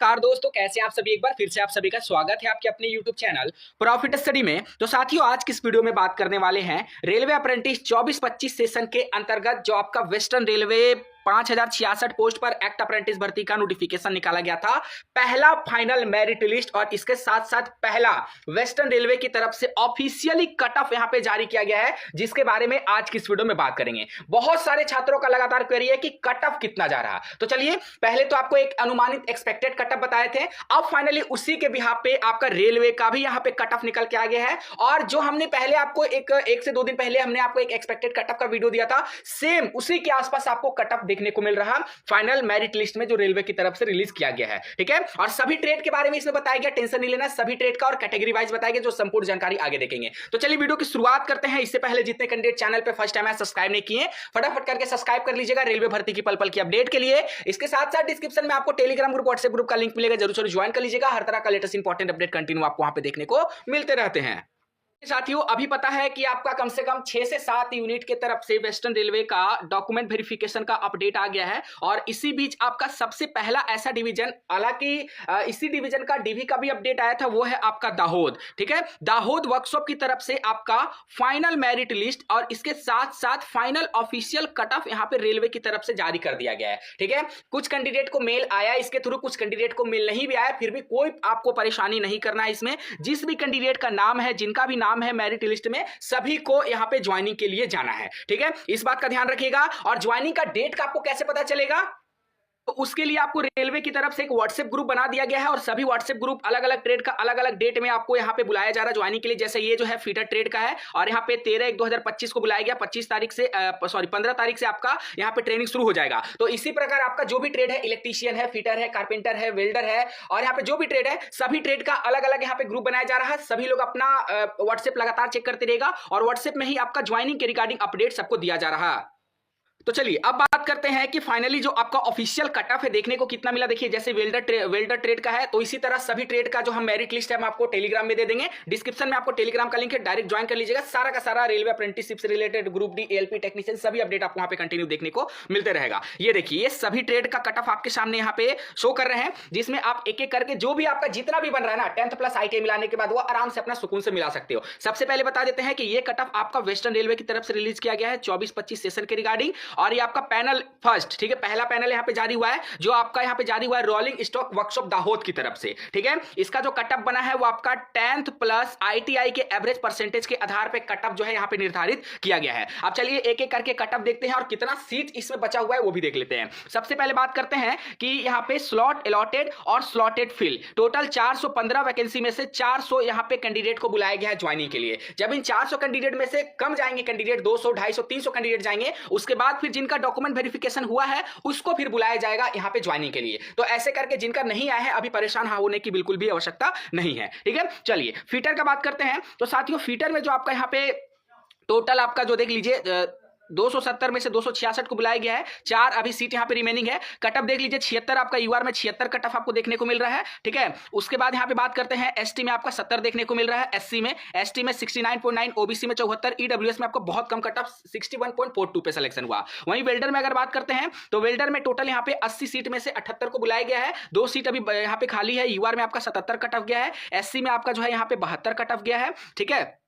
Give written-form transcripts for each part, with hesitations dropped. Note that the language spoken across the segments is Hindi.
कार दोस्तों, कैसे आप सभी। एक बार फिर से आप सभी का स्वागत है आपके अपने YouTube चैनल प्रॉफिट स्टडी में। तो साथियों, आज की इस वीडियो में बात करने वाले हैं रेलवे अप्रेंटिस 24-25 सेशन के अंतर्गत जो आपका वेस्टर्न रेलवे 5066 पोस्ट पर एक्ट अप्रेंटिस भर्ती का नोटिफिकेशन निकाला गया था। पहला फाइनल मेरिट लिस्ट और इसके साथ साथ पहला वेस्टर्न रेलवे की तरफ से ऑफिशियली कट ऑफ यहां पे जारी किया गया है, जिसके बारे में आज की इस वीडियो में बात करेंगे। बहुत सारे छात्रों का लगातार क्वेरी है कि कट ऑफ कितना जा रहा। तो चलिए, पहले तो आपको एक अनुमानित एक्सपेक्टेड कट ऑफ बताए थे, अब फाइनली उसी के बिहाफ पे आपका रेलवे का भी यहां पे कट ऑफ निकल के आ गया है। और जो हमने पहले आपको एक से 2 दिन पहले हमने आपको एक एक्सपेक्टेड कट ऑफ का वीडियो दिया था, सेम उसी के आसपास आपको कट ऑफ देखने को मिल रहा फाइनल मेरिट लिस्ट में जो रेलवे की तरफ से रिलीज किया गया है। ठीक है, और सभी ट्रेड के बारे में इसमें बताया गया, टेंशन नहीं लेना, सभी ट्रेड का और कैटेगरी वाइज बताया गया, जो संपूर्ण जानकारी आगे देखेंगे। तो चलिए वीडियो की शुरुआत करते हैं। इससे पहले जितने कैंडिडेट चैनल पे फर्स्ट टाइम है सब्सक्राइब नहीं किए, फटाफट करके सब्सक्राइब कर लीजिएगा रेलवे भर्ती की पल पल की अपडेट के लिए। इसके साथ साथ डिस्क्रिप्शन में आपको टेलीग्राम ग्रुप, व्हाट्सएप ग्रुप का लिंक मिलेगा, जरूर ज्वाइन कर लीजिएगा। हर तरह का लेटेस्ट इंपॉर्टेंट अपडेट कंटिन्यू आपको वहां पे देखने को मिलते रहते हैं। साथियों, अभी पता है कि आपका कम से कम 6 से 7 यूनिट के तरफ से वेस्टर्न रेलवे का डॉक्यूमेंट वेरिफिकेशन का अपडेट आ गया है। और इसी बीच आपका सबसे पहला ऐसा डिवीजन, हालांकि इसी डिवीजन का डीवी का भी अपडेट आया था, वो है आपका दाहोद। ठीक है, दाहोद वर्कशॉप की तरफ से आपका फाइनल मेरिट लिस्ट और इसके साथ साथ फाइनल ऑफिशियल कट ऑफ यहां पे रेलवे की तरफ से जारी कर दिया गया है। ठीक है, कुछ कैंडिडेट को मेल आया इसके थ्रू, कुछ कैंडिडेट को मेल नहीं भी आया, फिर भी कोई आपको परेशानी नहीं करना है। इसमें जिस भी कैंडिडेट का नाम है, जिनका भी नाम है मेरिट लिस्ट में, सभी को यहां पे ज्वाइनिंग के लिए जाना है। ठीक है, इस बात का ध्यान रखिएगा। और ज्वाइनिंग का डेट का आपको कैसे पता चलेगा, तो उसके लिए आपको रेलवे की तरफ से एक व्हाट्सएप ग्रुप बना दिया गया है और सभी व्हाट्सएप ग्रुप अलग अलग ट्रेड का अलग अलग डेट में आपको यहां पे बुलाया जा रहा है ज्वाइनिंग के लिए। जैसे ये जो है फीटर ट्रेड का है और यहां पे 13/1/2025 को बुलाया गया, 25 तारीख से 15 तारीख से आपका यहां पे ट्रेनिंग शुरू हो जाएगा। तो इसी प्रकार आपका जो भी ट्रेड है, इलेक्ट्रीशियन है, फिटर है, कारपेंटर है, वेल्डर है, और यहाँ पे जो भी ट्रेड है, सभी ट्रेड का अलग अलग यहाँ पे ग्रुप बनाया जा रहा है। सभी लोग अपना व्हाट्सएप लगातार चेक करते रहेगा और व्हाट्सएप में ही आपका ज्वाइनिंग के रिगार्डिंग अपडेट सबको दिया जा रहा है। तो चलिए अब बात करते हैं कि फाइनली जो आपका ऑफिशियल कट ऑफ है देखने को कितना मिला। देखिए, जैसे वेल्डर ट्रेड का है, तो इसी तरह सभी ट्रेड का जो हम मेरिट लिस्ट है हम आपको टेलीग्राम में दे देंगे। डिस्क्रिप्शन में आपको टेलीग्राम का लिंक है, डायरेक्ट ज्वाइन कर लीजिएगा। सारा का सारा रेलवे अप्रेंटिसशिप से related group D, ALP technician सभी अपडेट आपको वहां पे कंटिन्यू देखने को मिलते रहेगा। ये देखिए, ये सभी ट्रेड का कट ऑफ आपके सामने यहाँ पे शो कर रहे हैं, जिसमें आप एक एक करके जो भी आपका जितना भी बन रहा है ना, 10th प्लस ITI मिलाने के बाद वो आराम से अपना सुकून से मिला सकते हो। सबसे पहले बता देते हैं कि ये कट ऑफ आपका वेस्टर्न रेलवे की तरफ से रिलीज किया गया है 24-25 सेशन के रिगार्डिंग। और ये आपका पैनल फर्स्ट, ठीक है, पहला पैनल यहां पे जारी हुआ है, जो आपका यहां पे जारी हुआ है रोलिंग स्टॉक वर्कशॉप दाहोद की तरफ से। ठीक है, इसका जो कटअप बना है वो आपका 10th प्लस ITI के एवरेज परसेंटेज के आधार पे कटअप जो है यहां पे निर्धारित किया गया है। अब चलिए एक एक करके कटअप देखते हैं और कितना सीट इसमें बचा हुआ है वो भी देख लेते हैं। सबसे पहले बात करते हैं कि यहां पे स्लॉट अलॉटेड और स्लॉटेड फिल, टोटल 415 वैकेंसी में से 400 यहां पे कैंडिडेट को बुलाया गया है ज्वाइनिंग के लिए। जब इन 400 कैंडिडेट में से कम जाएंगे कैंडिडेट, 200, 250, 300 कैंडिडेट जाएंगे, उसके बाद फिर जिनका डॉक्यूमेंट वेरिफिकेशन हुआ है उसको फिर बुलाया जाएगा यहां पे ज्वाइनिंग के लिए। तो ऐसे करके जिनका नहीं आया है अभी परेशान होने की बिल्कुल भी आवश्यकता नहीं है। ठीक है, चलिए फीटर का बात करते हैं। तो साथियों, फीटर में जो आपका यहां पे टोटल आपका जो देख लीजिए 270 में से 266 को बुलाया गया है, 4 अभी सीट यहां पे रिमेनिंग है। कटअप देख लीजिए 76 आपका यूआर में 76 कटअप आपको देखने को मिल रहा है। ठीक है, उसके बाद यहां पे बात करते हैं एसटी में आपका 70 देखने को मिल रहा है, एसटी में 69.9, ओबीसी में 74, ईडब्ल्यूएस में आपको बहुत कम कटअप 61.42 पे सिलेक्शन हुआ। वहीं वेल्डर में अगर बात करते हैं तो वेल्डर में टोटल यहां पे 80 सीट में से 78 को बुलाया गया है, 2 सीट अभी यहां पे खाली है। यूआर में आपका 77 कटअप गया है, एससी में आपका जो है यहां पे 72 कटअप गया है। ठीक है,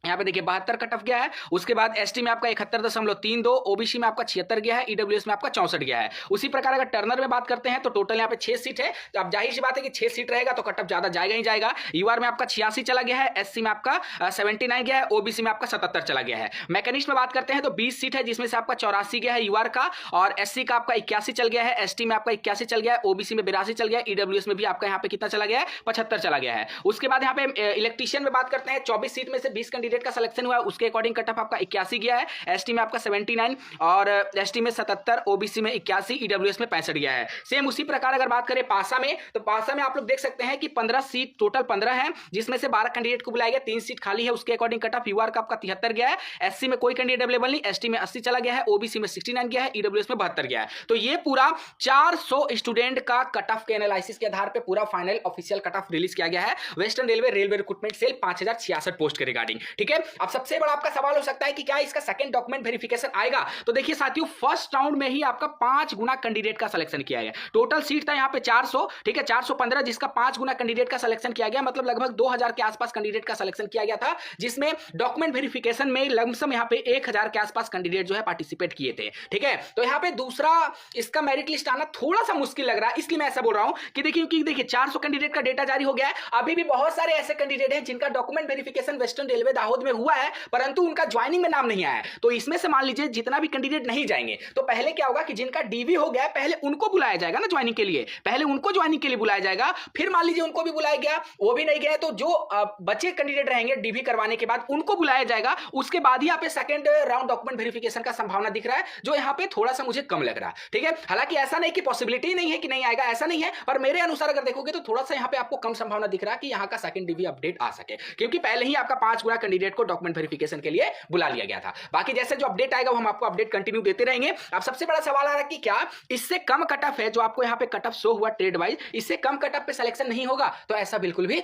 यहाँ पे देखिए 72 कट ऑफ गया है। उसके बाद एसटी में आपका 71.32, ओबीसी में आपका 76 गया है, ईडब्ल्यूएस में आपका 64 गया है। उसी प्रकार अगर टर्नर में बात करते हैं तो टोटल यहाँ पे 6 सीट है। तो अब जाहिर सी बात है कि 6 सीट रहेगा तो कट ऑफ ज्यादा जाएगा ही जाएगा। यूआर में आपका 86 चला गया है, एससी में आपका 79 गया है, ओबीसी में आपका 77 चला गया है। मैकेनिस्ट में बात करते हैं तो 20 सीट है, जिसमें से आपका 84 गया है यूआर का, और एससी का आपका 81 चल गया है, एसटी में आपका 81 चल गया है, ओबीसी में 82 चल गया है, ईडब्ल्यूएस में भी आपका यहाँ पे कितना चला गया है, 75 चला गया है। उसके बाद यहाँ पे इलेक्ट्रीशियन में बात करते हैं, 24 सीट में से 20 कैंडिडेट का सिलेक्शन हुआ है, उसके अकॉर्डिंग कट ऑफ आपका 81 गया है, एसटी में आपका 79 और एसटी में 77, ओबीसी में 81, ईडब्ल्यूएस में 65 गया है। सेम उसी प्रकार अगर बात करें पासा में, तो पासा में आप लोग देख सकते हैं कि 15 सीट, टोटल 15 है, जिसमें से 12 कैंडिडेट को बुलाया गया, 3 सीट खाली है, उसके अकॉर्डिंग कट ऑफ यूआर का आपका 73 गया है, एससी में कोई कैंडिडेट अवेलेबल नहीं, एसटी में 80 चला गया है, ओबीसी में 69 गया है, ईडब्ल्यूएस में 72 गया है। तो ये पूरा 400 स्टूडेंट का कट ऑफ के एनालिसिस के आधार पर पूरा final official cut off release किया गया है western railway recruitment cell 5066 post के रिगार्डिंग। ठीक ठीक है। अब सबसे बड़ा आपका सवाल हो सकता है कि क्या इसका सेकंड डॉक्यूमेंट वेरिफिकेशन आएगा? तो देखिए साथियों, फर्स्ट राउंड में ही आपका 5 गुना कैंडिडेट का सिलेक्शन किया गया। टोटल सीट था यहां पे 400, ठीक है, 415, जिसका 5 गुना कैंडिडेट का सिलेक्शन किया गया, मतलब लगभग 2000 के आसपास कैंडिडेट का सिलेक्शन किया गया था, जिसमें डॉक्यूमेंट वेरिफिकेशन में लमसम यहां पे 1000 के आसपास कैंडिडेट जो है पार्टिसिपेट किए थे, ठीक है। तो यहां पे दूसरा इसका मेरिट लिस्ट आना थोड़ा सा मुश्किल लग रहा है, इसलिए मैं ऐसा बोल रहा हूं कि देखिए 400 कैंडिडेट का डेटा जारी हो गया है। अभी भी बहुत सारे ऐसे कैंडिडेट हैं जिनका document verification western railway Dahod में हुआ है, परंतु उनका ज्वाइनिंग में नाम नहीं आया है। तो इसमें से मान लीजिए जितना भी कैंडिडेट नहीं जाएंगे, तो पहले क्या होगा कि जिनका डीवी हो गया पहले उनको बुलाया जाएगा ना ज्वाइनिंग के लिए, पहले उनको ज्वाइनिंग के लिए बुलाया जाएगा, फिर मान लीजिए उनको भी बुलाया गया, वो भी नहीं गए, तो जो बचे कैंडिडेट रहेंगे डीवी करवाने के बाद उनको बुलाया जाएगा। उसके बाद ही यहाँ पे सेकंड राउंड डॉक्यूमेंट वेरिफिकेशन का संभावना दिख रहा है, जो यहाँ पे थोड़ा सा मुझे कम लग रहा है, ठीक है। हालांकि ऐसा नहीं कि पॉसिबिलिटी नहीं है कि नहीं आएगा, ऐसा नहीं है, पर मेरे अनुसार अगर देखोगे तो थोड़ा सा यहाँ पे आपको कम संभावना दिख रहा है कि यहाँ का सेकंड डीवी अपडेट आ सके, क्योंकि पहले ही आपका 5 गुना कैंडिडेट को डॉक्यूमेंट वेरिफिकेशन के लिए बुला लिया गया था। बाकी जैसे जो अपडेट आएगा वो हम आपको अपडेट कंटिन्यू देते रहेंगे। अब सबसे बड़ा सवाल आ रहा है कि क्या इससे कम कट ऑफ है, जो आपको यहाँ पे कट ऑफ शो हुआ ट्रेड वाइज, इससे कम कट ऑफ पे सिलेक्शन नहीं होगा? तो ऐसा बिल्कुल भी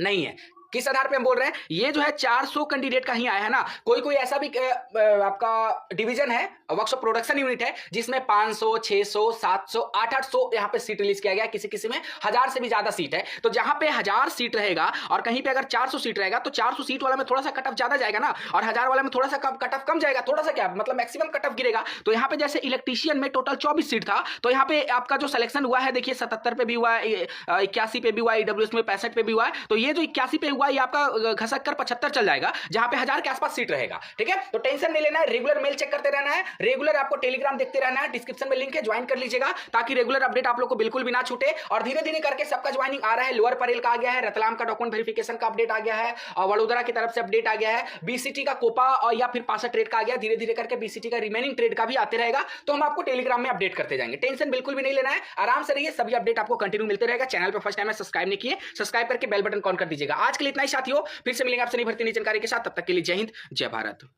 नहीं है। किस आधार पे हम बोल रहे हैं? ये जो है 400 कैंडिडेट का ही आया है ना, कोई ऐसा भी आपका डिवीजन है, वर्कशॉप प्रोडक्शन यूनिट है, जिसमें 500, 600, 700, 800 यहाँ पे सीट रिलीज किया गया, किसी में 1000 से भी ज्यादा सीट है। तो जहां पे 1000 सीट रहेगा और कहीं पे अगर 400 सीट रहेगा, तो 400 सीट वाला में थोड़ा सा कट ऑफ ज्यादा जाएगा ना, और 1000 वाला में थोड़ा सा कट ऑफ कम जाएगा, थोड़ा सा क्या मतलब मैक्सिमम कट ऑफ गिरेगा। तो यहाँ पे जैसे इलेक्ट्रीशियन में टोटल 24 सीट था, तो यहाँ पे आपका जो सिलेक्शन हुआ है देखिए 77 पे भी हुआ है, 81 पे भी हुआ है, ईडब्ल्यूएस में 65 पे भी हुआ है। तो ये जो 81 पे हुआ है, ये आपका घसक कर 75 चल जाएगा, जहां पे 1000 के आसपास सीट रहेगा, ठीक है। तो टेंशन नहीं लेना है, रेगुलर मेल चेक करते रहना है, रेगुलर आपको टेलीग्राम देखते रहना है, डिस्क्रिप्शन में लिंक है, ज्वाइन कर लीजिएगा, ताकि रेगुलर अपडेट आप लोग को बिल्कुल भी ना छूटे। और धीरे धीरे करके सबका ज्वाइनिंग आ रहा है। लोअर परेल का आ गया है, रतलाम का डॉक्यूमेंट वेरिफिकेशन का अपडेट आ गया है, और वडोदरा की तरफ से अपडेट आ गया है, बीसीटी का कोपा और या फिर पासा ट्रेड का आ गया। धीरे धीरे करके बीसीटी का रिमेनिंग ट्रेड का भी आते रहेगा, तो हम आपको टेलीग्राम में अपडेट करते जाएंगे। टेंशन बिल्कुल भी नहीं लेना है, आराम से रहिए, सभी अपडेट आपको कंटिन्यू मिलते रहेगा। चैनल पर फर्स्ट टाइम है सब्सक्राइब नहीं किए, सब्सक्राइब करके बेल बटन ऑन कर दीजिएगा। आज के लिए इतना ही साथियों, फिर से मिलेंगे आपसे नई भर्ती नई जानकारी के साथ, तब तक के लिए जय हिंद जय भारत।